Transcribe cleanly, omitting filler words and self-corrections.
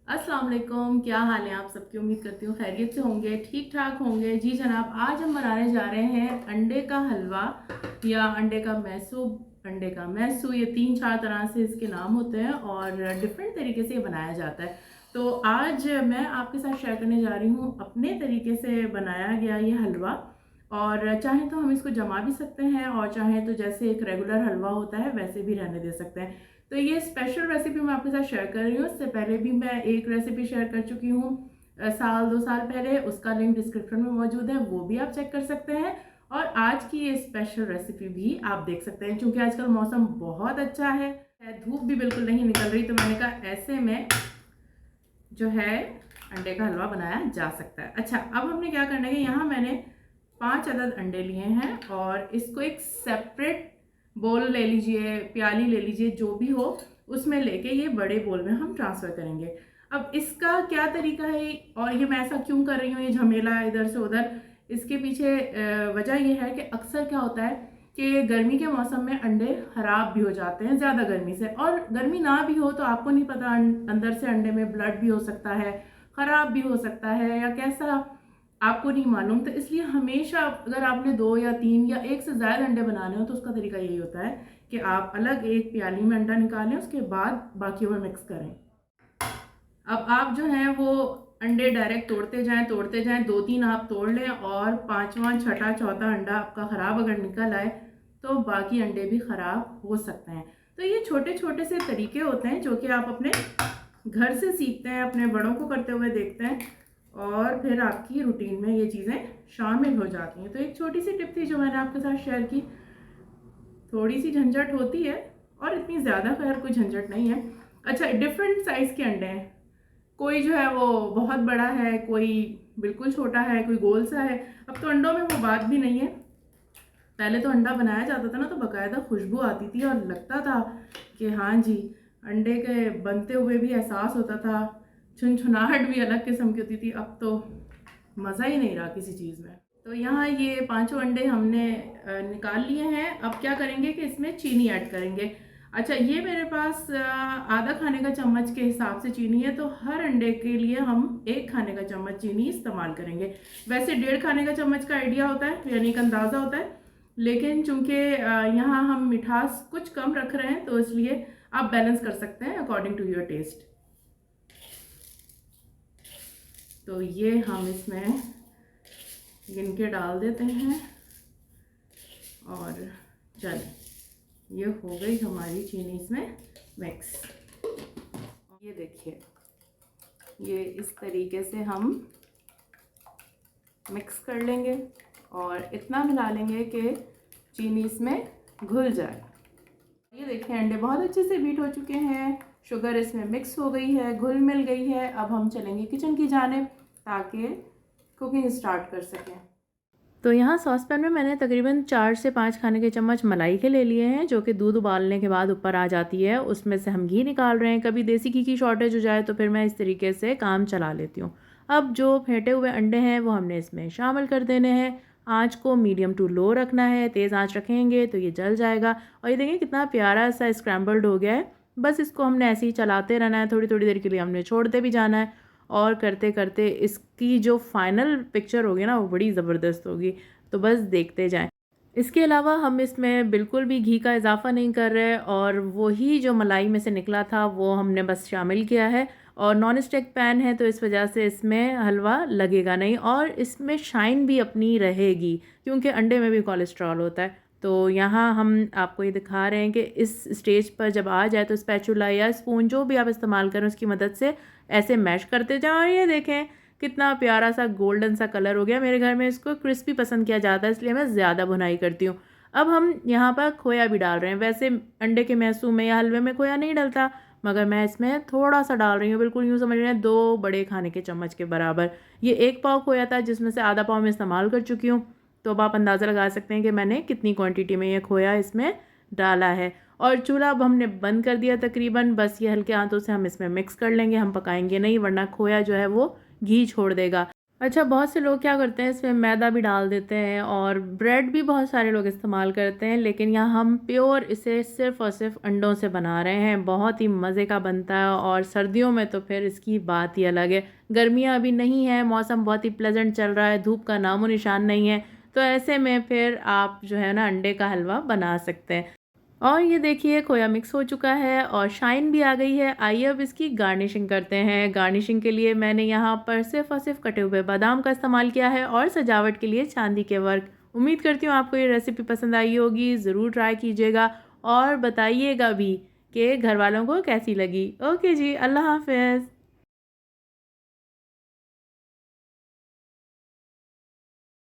अस्सलाम वालेकुम, क्या हाल है आप सबकी। उम्मीद करती हूँ खैरियत से होंगे, ठीक ठाक होंगे। जी जनाब, आज हम बनाने जा रहे हैं अंडे का हलवा या अंडे का मैसू, ये 3-4 तरह से इसके नाम होते हैं और डिफरेंट तरीके से ये बनाया जाता है। तो आज मैं आपके साथ शेयर करने जा रही हूँ अपने तरीके से बनाया गया ये हलवा। और चाहे तो हम इसको जमा भी सकते हैं और चाहे तो जैसे एक रेगुलर हलवा होता है वैसे भी रहने दे सकते हैं। तो ये स्पेशल रेसिपी मैं आपके साथ शेयर कर रही हूँ। इससे पहले भी मैं एक रेसिपी शेयर कर चुकी हूँ साल 2 साल पहले, उसका लिंक डिस्क्रिप्शन में मौजूद है, वो भी आप चेक कर सकते हैं। और आज की ये स्पेशल रेसिपी भी आप देख सकते हैं। क्योंकि आजकल मौसम बहुत अच्छा है, धूप भी बिल्कुल नहीं निकल रही, तो मैंने कहा ऐसे में जो है अंडे का हलवा बनाया जा सकता है। अच्छा, अब हमने क्या करना है, यहाँ मैंने 5 अदद अंडे लिए हैं और इसको एक सेपरेट बोल ले लीजिए, प्याली ले लीजिए, जो भी हो उसमें लेके ये बड़े बोल में हम ट्रांसफ़र करेंगे। अब इसका क्या तरीका है और ये मैं ऐसा क्यों कर रही हूँ, ये झमेला इधर से उधर, इसके पीछे वजह ये है कि अक्सर क्या होता है कि गर्मी के मौसम में अंडे ख़राब भी हो जाते हैं ज़्यादा गर्मी से। और गर्मी ना भी हो तो आपको नहीं पता, अंदर से अंडे में ब्लड भी हो सकता है, ख़राब भी हो सकता है या कैसा, आपको नहीं मालूम। तो इसलिए हमेशा अगर आपने 2 या 3 या एक से ज़्यादा अंडे बनाने हो तो उसका तरीका यही होता है कि आप अलग एक प्याली में अंडा निकालें, उसके बाद बाकियों में मिक्स करें। अब आप जो हैं वो अंडे डायरेक्ट तोड़ते जाएं, 2-3 आप तोड़ लें और पांचवा छठा चौथा अंडा आपका ख़राब अगर निकल आए तो बाकी अंडे भी ख़राब हो सकते हैं। तो ये छोटे छोटे से तरीके होते हैं जो कि आप अपने घर से सीखते हैं, अपने बड़ों को करते हुए देखते हैं और फिर आपकी रूटीन में ये चीज़ें शामिल हो जाती हैं। तो एक छोटी सी टिप थी जो मैंने आपके साथ शेयर की। थोड़ी सी झंझट होती है और इतनी ज़्यादा खैर कोई झंझट नहीं है। अच्छा, डिफरेंट साइज़ के अंडे हैं, कोई जो है वो बहुत बड़ा है, कोई बिल्कुल छोटा है, कोई गोल सा है। अब तो अंडों में वो बात भी नहीं है। पहले तो अंडा बनाया जाता था ना तो बाकायदा खुशबू आती थी और लगता था कि हाँ जी, अंडे के बनते हुए भी एहसास होता था, छुनछुनाहट भी अलग किस्म की होती थी। अब तो मज़ा ही नहीं रहा किसी चीज़ में। तो यहाँ ये पांचों अंडे हमने निकाल लिए हैं। अब क्या करेंगे कि इसमें चीनी ऐड करेंगे। अच्छा, ये मेरे पास आधा खाने का चम्मच के हिसाब से चीनी है, तो हर अंडे के लिए हम 1 खाने का चम्मच चीनी इस्तेमाल करेंगे। वैसे 1.5 खाने का चम्मच का आइडिया होता है, यानी एक अंदाज़ा होता है, लेकिन चूंकि यहाँ हम मिठास कुछ कम रख रहे हैं तो इसलिए आप बैलेंस कर सकते हैं अकॉर्डिंग टू योर टेस्ट। तो ये हम इसमें गिन के डाल देते हैं और चलें, ये हो गई हमारी चीनी इसमें मिक्स। ये देखिए, ये इस तरीके से हम मिक्स कर लेंगे और इतना मिला लेंगे कि चीनी इसमें घुल जाए। ये देखिए, अंडे बहुत अच्छे से बीट हो चुके हैं, शुगर इसमें मिक्स हो गई है, घुल मिल गई है। अब हम चलेंगे किचन की जानिब ताकि कुकिंग स्टार्ट कर सकें। तो यहाँ सॉस पैन में मैंने तकरीबन 4 से 5 खाने के चम्मच मलाई के ले लिए हैं, जो कि दूध उबालने के बाद ऊपर आ जाती है। उसमें से हम घी निकाल रहे हैं। कभी देसी घी की शॉर्टेज हो जाए तो फिर मैं इस तरीके से काम चला लेती हूँ। अब जो फेंटे हुए अंडे हैं वो हमने इसमें शामिल कर देने हैं। आँच को मीडियम टू लो रखना है, तेज़ आँच रखेंगे तो ये जल जाएगा। और ये देखिए कितना प्यारा सा स्क्रैम्बल्ड हो गया है। बस इसको हमने ऐसे ही चलाते रहना है, थोड़ी थोड़ी देर के लिए हमने छोड़ते भी जाना है और करते करते इसकी जो फाइनल पिक्चर होगी ना वो बड़ी ज़बरदस्त होगी। तो बस देखते जाएं। इसके अलावा हम इसमें बिल्कुल भी घी का इजाफ़ा नहीं कर रहे और वही जो मलाई में से निकला था वो हमने बस शामिल किया है। और नॉन स्टिक पैन है तो इस वजह से इसमें हलवा लगेगा नहीं और इसमें शाइन भी अपनी रहेगी, क्योंकि अंडे में भी कोलेस्ट्रॉल होता है। तो यहाँ हम आपको ये दिखा रहे हैं कि इस स्टेज पर जब आ जाए तो स्पैचुला या स्पून जो भी आप इस्तेमाल करें उसकी मदद से ऐसे मैश करते जाएं। और ये देखें कितना प्यारा सा गोल्डन सा कलर हो गया। मेरे घर में इसको क्रिस्पी पसंद किया जाता है, इसलिए मैं ज़्यादा भुनाई करती हूँ। अब हम यहाँ पर खोया भी डाल रहे हैं। वैसे अंडे के मैसू में या हलवे में खोया नहीं डलता, मगर मैं इसमें थोड़ा सा डाल रही हूँ, बिल्कुल यूँ समझ रहे हैं 2 बड़े खाने के चम्मच के बराबर। ये 1 पाव खोया था जिसमें से आधा पाव मैं इस्तेमाल कर चुकी हूँ। तो अब आप अंदाज़ा लगा सकते हैं कि मैंने कितनी क्वान्टिटी में ये खोया इसमें डाला है। और चूल्हा अब हमने बंद कर दिया तकरीबन। बस ये हल्के हाथों से हम इसमें मिक्स कर लेंगे, हम पकाएंगे नहीं वरना खोया जो है वो घी छोड़ देगा। अच्छा, बहुत से लोग क्या करते हैं, इसमें मैदा भी डाल देते हैं और ब्रेड भी बहुत सारे लोग इस्तेमाल करते हैं, लेकिन यहाँ हम प्योर इसे सिर्फ़ और सिर्फ अंडों से बना रहे हैं। बहुत ही मज़े का बनता है और सर्दियों में तो फिर इसकी बात ही अलग है। गर्मियाँ अभी नहीं है, मौसम बहुत ही प्लेज़ेंट चल रहा है, धूप का नामो निशान नहीं है, तो ऐसे में फिर आप जो है ना अंडे का हलवा बना सकते हैं। और ये देखिए खोया मिक्स हो चुका है और शाइन भी आ गई है। आइए अब इसकी गार्निशिंग करते हैं। गार्निशिंग के लिए मैंने यहाँ पर सिर्फ़ और सिर्फ कटे हुए बादाम का इस्तेमाल किया है और सजावट के लिए चांदी के वर्क। उम्मीद करती हूँ आपको ये रेसिपी पसंद आई होगी, ज़रूर ट्राई कीजिएगा और बताइएगा भी कि घरवालों को कैसी लगी। ओके जी, अल्लाह हाफ़िज़।